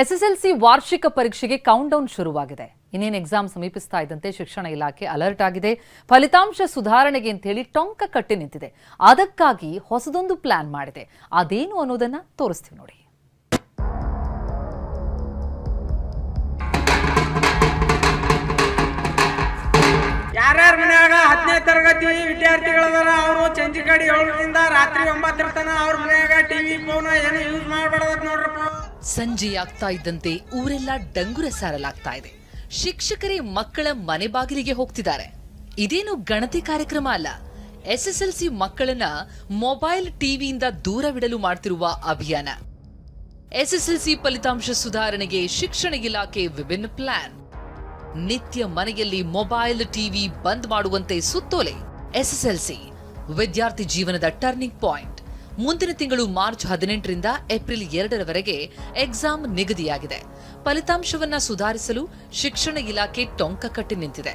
SSLC ವಾರ್ಷಿಕ ಪರೀಕ್ಷೆಗೆ countdown ಶುರುವಾಗಿದೆ. ಇನ್ನೇನು ಎಕ್ಸಾಮ್ ಸಮೀಪಿಸ್ತಾ ಇದ್ದಂತೆ ಶಿಕ್ಷಣ ಇಲಾಖೆ ಅಲರ್ಟ್ ಆಗಿದೆ. ಫಲಿತಾಂಶ ಸುಧಾರಣೆಗೆ ಅಂತ ಹೇಳಿ ಟೊಂಕ ಕಟ್ಟಿ ನಿಂತಿದೆ. ಅದಕ್ಕಾಗಿ ಹೊಸದೊಂದು ಪ್ಲಾನ್ ಮಾಡಿದೆ. ಅದೇನು ಅನ್ನೋದನ್ನ ತೋರಿಸ್ತೀವಿ ನೋಡಿ. ಯಾರ್ಯಾರ ಮನ್ಯಾಗ 10ನೇ ತರಗತಿ ವಿದ್ಯಾರ್ಥಿಗಳದಾರ ಅವರು ಚಂಜಿಕಾಡಿ 7ರಿಂದ ರಾತ್ರಿ 9 ತನ ಅವ್ರ ಮನ್ಯಾಗ ಟಿವಿ ಫೋನ್ ಏನು ಯೂಸ್ ಮಾಡಬಾರ್ದು ನೋಡ್ರಪ್ಪ. ಸಂಜೆ ಆಗ್ತಾ ಇದ್ದಂತೆ ಊರೆಲ್ಲ ಡಂಗುರ ಸಾರಲಾಗ್ತಾ ಇದೆ. ಶಿಕ್ಷಕರೇ ಮಕ್ಕಳ ಮನೆ ಬಾಗಿಲಿಗೆ ಹೋಗ್ತಿದ್ದಾರೆ. ಇದೇನು ಗಣತಿ ಕಾರ್ಯಕ್ರಮ ಅಲ್ಲ, ಎಸ್ಎಸ್ಎಲ್ಸಿ ಮಕ್ಕಳನ್ನ ಮೊಬೈಲ್ ಟಿವಿಯಿಂದ ದೂರವಿಡಲು ಮಾಡ್ತಿರುವ ಅಭಿಯಾನ. ಎಸ್ಎಸ್ಎಲ್ಸಿ ಫಲಿತಾಂಶ ಸುಧಾರಣೆಗೆ ಶಿಕ್ಷಣ ಇಲಾಖೆ ವಿಭಿನ್ನ ಪ್ಲಾನ್. ನಿತ್ಯ ಮನೆಯಲ್ಲಿ ಮೊಬೈಲ್ ಟಿವಿ ಬಂದ್ ಮಾಡುವಂತೆ ಸುತ್ತೋಲೆ. ಎಸ್ಎಸ್ಎಲ್ಸಿ ವಿದ್ಯಾರ್ಥಿ ಜೀವನದ ಟರ್ನಿಂಗ್ ಪಾಯಿಂಟ್. ಮುಂದಿನ ತಿಂಗಳು ಮಾರ್ಚ್ 18ರಿಂದ ಏಪ್ರಿಲ್ 2ರವರೆಗೆ ಎಕ್ಸಾಮ್ ನಿಗದಿಯಾಗಿದೆ. ಫಲಿತಾಂಶವನ್ನ ಸುಧಾರಿಸಲು ಶಿಕ್ಷಣ ಇಲಾಖೆ ಟೊಂಕ ಕಟ್ಟಿ ನಿಂತಿದೆ.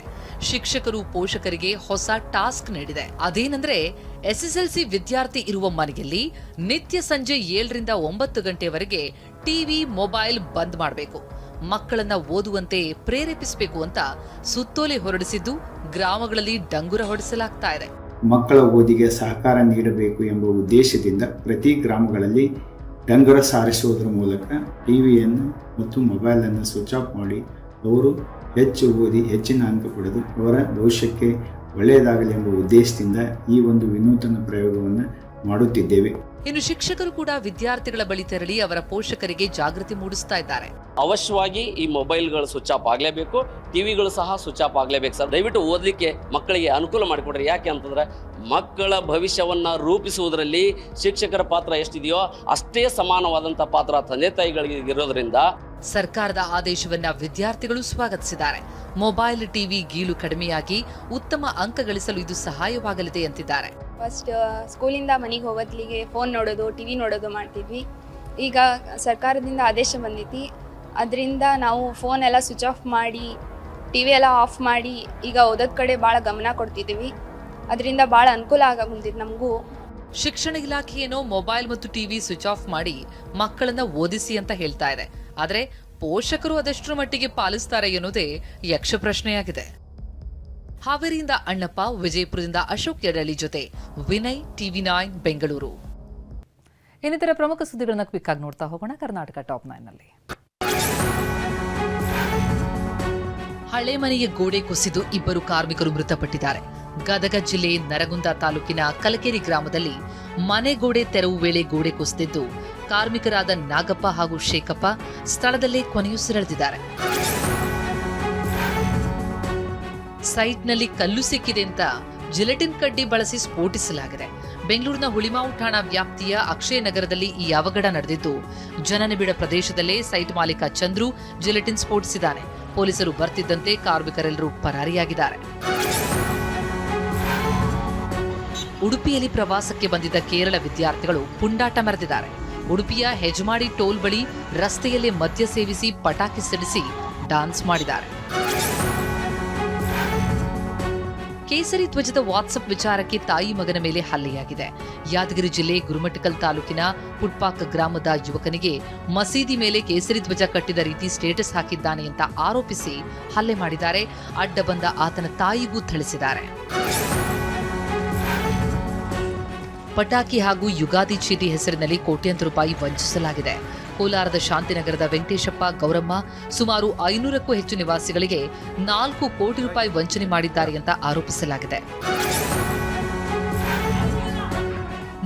ಶಿಕ್ಷಕರು ಪೋಷಕರಿಗೆ ಹೊಸ ಟಾಸ್ಕ್ ನೀಡಿದೆ. ಅದೇನೆಂದ್ರೆ ಎಸ್ಎಸ್ಎಲ್ಸಿ ವಿದ್ಯಾರ್ಥಿ ಇರುವ ಮನೆಯಲ್ಲಿ ನಿತ್ಯ ಸಂಜೆ 7ರಿಂದ 9 ಗಂಟೆವರೆಗೆ ಟಿವಿ ಮೊಬೈಲ್ ಬಂದ್ ಮಾಡಬೇಕು. ಮಕ್ಕಳನ್ನ ಓದುವಂತೆ ಪ್ರೇರೇಪಿಸಬೇಕು ಅಂತ ಸುತ್ತೋಲೆ ಹೊರಡಿಸಿದ್ದು ಗ್ರಾಮಗಳಲ್ಲಿ ಡಂಗುರ ಹೊಡೆಸಲಾಗ್ತಾ ಇದೆ. ಮಕ್ಕಳ ಓದಿಗೆ ಸಹಕಾರ ನೀಡಬೇಕು ಎಂಬ ಉದ್ದೇಶದಿಂದ ಪ್ರತಿ ಗ್ರಾಮಗಳಲ್ಲಿ ಡಂಗುರ ಸಾರಿಸುವುದರ ಮೂಲಕ ಟಿವಿಯನ್ನು ಮತ್ತು ಮೊಬೈಲನ್ನು ಸ್ವಿಚ್ ಆಫ್ ಮಾಡಿ ಅವರು ಹೆಚ್ಚು ಓದಿ ಹೆಚ್ಚಿನ ಅಂಕ ಪಡೆದು ಅವರ ಭವಿಷ್ಯಕ್ಕೆ ಒಳ್ಳೆಯದಾಗಲಿ ಎಂಬ ಉದ್ದೇಶದಿಂದ ಈ ಒಂದು ವಿನೂತನ ಪ್ರಯೋಗವನ್ನು ಮಾಡುತ್ತಿದ್ದೇವೆ. ಇನ್ನು ಶಿಕ್ಷಕರು ಕೂಡ ವಿದ್ಯಾರ್ಥಿಗಳ ಬಳಿ ತೆರಳಿ ಅವರ ಪೋಷಕರಿಗೆ ಜಾಗೃತಿ ಮೂಡಿಸ್ತಾ ಇದ್ದಾರೆ. ಅವಶ್ಯವಾಗಿ ಈ ಮೊಬೈಲ್ಗಳು ಸ್ವಿಚ್ ಆಫ್ ಆಗಲೇಬೇಕು, ಟಿವಿಗಳು ಸಹ ಸ್ವಿಚ್ ಆಫ್ ಆಗಲೇಬೇಕು ಸರ್. ದಯವಿಟ್ಟು ಓದಲಿಕ್ಕೆ ಮಕ್ಕಳಿಗೆ ಅನುಕೂಲ ಮಾಡಿಕೊಡ್ರಿ. ಯಾಕೆ ಅಂತಂದ್ರೆ ಮಕ್ಕಳ ಭವಿಷ್ಯವನ್ನ ರೂಪಿಸುವುದರಲ್ಲಿ ಶಿಕ್ಷಕರ ಪಾತ್ರ ಎಷ್ಟಿದೆಯೋ ಅಷ್ಟೇ ಸಮಾನವಾದಂಥ ಪಾತ್ರ ತಂದೆ ತಾಯಿಗಳಿಗೆ ಇರೋದ್ರಿಂದ ಸರ್ಕಾರದ ಆದೇಶವನ್ನ ವಿದ್ಯಾರ್ಥಿಗಳು ಸ್ವಾಗತಿಸಿದ್ದಾರೆ. ಮೊಬೈಲ್ ಟಿವಿ ಗೀಳು ಕಡಿಮೆಯಾಗಿ ಉತ್ತಮ ಅಂಕ ಗಳಿಸಲು ಇದು ಸಹಾಯವಾಗಲಿದೆ ಅಂತಿದ್ದಾರೆ. ಫಸ್ಟ್ ಸ್ಕೂಲಿಂದ ಮನೆಗೆ ಹೋಗೋದ್ಲಿಗೆ ಫೋನ್ ನೋಡೋದು, ಟಿವಿ ನೋಡೋದು ಮಾಡ್ತಿದ್ವಿ. ಈಗ ಸರ್ಕಾರದಿಂದ ಆದೇಶ ಬಂದೈತಿ, ಅದರಿಂದ ನಾವು ಫೋನ್ ಎಲ್ಲ ಸ್ವಿಚ್ ಆಫ್ ಮಾಡಿ ಟಿವಿ ಎಲ್ಲ ಆಫ್ ಮಾಡಿ ಈಗ ಓದೋದ್ ಕಡೆ ಭಾಳ ಗಮನ ಕೊಡ್ತಿದ್ದೀವಿ. ಅದರಿಂದ ಭಾಳ ಅನುಕೂಲ ಆಗುತ್ತಿದೆ ನಮಗೂ. ಶಿಕ್ಷಣ ಇಲಾಖೆಯೇನೋ ಮೊಬೈಲ್ ಮತ್ತು ಟಿವಿ ಸ್ವಿಚ್ ಆಫ್ ಮಾಡಿ ಮಕ್ಕಳನ್ನ ಓದಿಸಿ ಅಂತ ಹೇಳ್ತಾ ಇದೆ. ಆದ್ರೆ ಪೋಷಕರು ಅದೆಷ್ಟರ ಮಟ್ಟಿಗೆ ಪಾಲಿಸ್ತಾರೆ ಎನ್ನುವುದೇ ಯಕ್ಷ ಪ್ರಶ್ನೆಯಾಗಿದೆ. ಹಾವೇರಿಯಿಂದ ಅಣ್ಣಪ್ಪ, ವಿಜಯಪುರದಿಂದ ಅಶೋಕ್ ಯಡಳ್ಳಿ ಜೊತೆ ವಿನಯ್, TV9 ಬೆಂಗಳೂರು. ಇನ್ನಿತರ ಪ್ರಮುಖ ಸುದ್ದಿಗಳನ್ನ ಕ್ವಿಕ್ ಆಗಿ ನೋಡ್ತಾ ಹೋಗೋಣ. ಕರ್ನಾಟಕ ಟಾಪ್ 9ನಲ್ಲಿ ಹಳೆ ಮನೆಯ ಗೋಡೆ ಕುಸಿದು 2 ಕಾರ್ಮಿಕರು ಮೃತಪಟ್ಟಿದ್ದಾರೆ. ಗದಗ ಜಿಲ್ಲೆ ನರಗುಂದ ತಾಲೂಕಿನ ಕಲಕೇರಿ ಗ್ರಾಮದಲ್ಲಿ ಮನೆ ಗೋಡೆ ತೆರವು ವೇಳೆ ಗೋಡೆ ಕುಸಿದಿದ್ದು ಕಾರ್ಮಿಕರಾದ ನಾಗಪ್ಪ ಹಾಗೂ ಶೇಖಪ್ಪ ಸ್ಥಳದಲ್ಲೇ ಕೊನೆಯುಸಿರೆಳೆದಿದ್ದಾರೆ. ಸೈಟ್ನಲ್ಲಿ ಕಲ್ಲು ಸಿಕ್ಕಿದೆ ಅಂತ ಜಿಲೆಟಿನ್ ಕಡ್ಡಿ ಬಳಸಿ ಸ್ಫೋಟಿಸಲಾಗಿದೆ. ಬೆಂಗಳೂರಿನ ಹುಳಿಮಾವು ಠಾಣಾ ವ್ಯಾಪ್ತಿಯ ಅಕ್ಷಯ ನಗರದಲ್ಲಿ ಈ ಅವಘಡ ನಡೆದಿದ್ದು ಜನನಿಬಿಡ ಪ್ರದೇಶದಲ್ಲೇ ಸೈಟ್ ಮಾಲೀಕ ಚಂದ್ರು ಜಿಲೆಟಿನ್ ಸ್ಫೋಟಿಸಿದ್ದಾನೆ. ಪೊಲೀಸರು ಬರ್ತಿದ್ದಂತೆ ಕಾರ್ಮಿಕರೆಲ್ಲರೂ ಪರಾರಿಯಾಗಿದ್ದಾರೆ. ಉಡುಪಿಯಲ್ಲಿ ಪ್ರವಾಸಕ್ಕೆ ಬಂದಿದ್ದ ಕೇರಳ ವಿದ್ಯಾರ್ಥಿಗಳು ಪುಂಡಾಟ ಮೆರೆದಿದ್ದಾರೆ. ಉಡುಪಿಯ ಹೆಜ್ಮಾಡಿ ಟೋಲ್ ಬಳಿ ರಸ್ತೆಯಲ್ಲೇ ಮದ್ಯ ಸೇವಿಸಿ ಪಟಾಕಿ ಸಿಡಿಸಿ ಡಾನ್ಸ್ ಮಾಡಿದ್ದಾರೆ. ಕೇಸರಿ ಧ್ವಜದ ವಾಟ್ಸಪ್ ವಿಚಾರಕ್ಕೆ ತಾಯಿ ಮಗನ ಮೇಲೆ ಹಲ್ಲೆಯಾಗಿದೆ. ಯಾದಗಿರಿ ಜಿಲ್ಲೆ ಗುರುಮಠಕಲ್ ತಾಲೂಕಿನ ಪುಟ್ಪಾಕ್ ಗ್ರಾಮದ ಯುವಕನಿಗೆ ಮಸೀದಿ ಮೇಲೆ ಕೇಸರಿ ಧ್ವಜ ಕಟ್ಟಿದ ರೀತಿ ಸ್ಟೇಟಸ್ ಹಾಕಿದ್ದಾನೆ ಅಂತ ಆರೋಪಿಸಿ ಹಲ್ಲೆ ಮಾಡಿದ್ದಾರೆ. ಅಡ್ಡ ಬಂದ ಆತನ ತಾಯಿಗೂ ಥಳಿಸಿದ್ದಾರೆ. ಪಟಾಕಿ ಹಾಗೂ ಯುಗಾದಿ ಚೀಟಿ ಹೆಸರಿನಲ್ಲಿ ಕೋಟ್ಯಾಂತರ ರೂಪಾಯಿ ವಂಚಿಸಲಾಗಿದೆ. ಕೋಲಾರದ ಶಾಂತಿನಗರದ ವೆಂಕಟೇಶಪ್ಪ, ಗೌರಮ್ಮ ಸುಮಾರು 500ಕ್ಕೂ ಹೆಚ್ಚು ನಿವಾಸಿಗಳಿಗೆ 4 ಕೋಟಿ ರೂಪಾಯಿ ವಂಚನೆ ಮಾಡಿದ್ದಾರೆ ಅಂತ ಆರೋಪಿಸಲಾಗಿದೆ.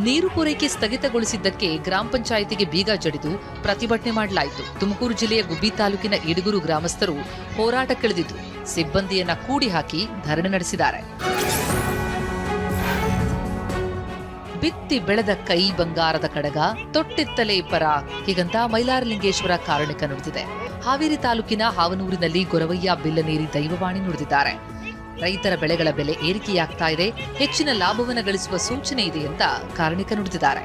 ನೀರು ಪೂರೈಕೆ ಸ್ಥಗಿತಗೊಳಿಸಿದ್ದಕ್ಕೆ ಗ್ರಾಮ ಪಂಚಾಯಿತಿಗೆ ಬೀಗ ಜಡಿದು ಪ್ರತಿಭಟನೆ ಮಾಡಲಾಯಿತು. ತುಮಕೂರು ಜಿಲ್ಲೆಯ ಗುಬ್ಬಿ ತಾಲೂಕಿನ ಇಡಗೂರು ಗ್ರಾಮಸ್ಥರು ಹೋರಾಟಕ್ಕಿಳಿದಿದ್ದು ಸಿಬ್ಬಂದಿಯನ್ನ ಕೂಡಿ ಹಾಕಿ ಧರಣಿ ನಡೆಸಿದ್ದಾರೆ. ಬಿತ್ತಿ ಬೆಳೆದ ಕೈ ಬಂಗಾರದ ಕಡಗ, ತೊಟ್ಟಿತ್ತಲೇ ಪರ ಹೀಗಂತ ಮೈಲಾರಲಿಂಗೇಶ್ವರ ಕಾರಣಿಕ ನುಡಿದಿದೆ. ಹಾವೇರಿ ತಾಲೂಕಿನ ಹಾವನೂರಿನಲ್ಲಿ ಗೊರವಯ್ಯ ಬಿಲ್ಲನೇರಿ ದೈವವಾಣಿ ನುಡಿದಿದ್ದಾರೆ. ರೈತರ ಬೆಳೆಗಳ ಬೆಲೆ ಏರಿಕೆಯಾಗ್ತಾ ಇದೆ, ಹೆಚ್ಚಿನ ಲಾಭವನ್ನು ಗಳಿಸುವ ಸೂಚನೆ ಇದೆ ಅಂತ ಕಾರಣಿಕ ನುಡಿದಿದ್ದಾರೆ.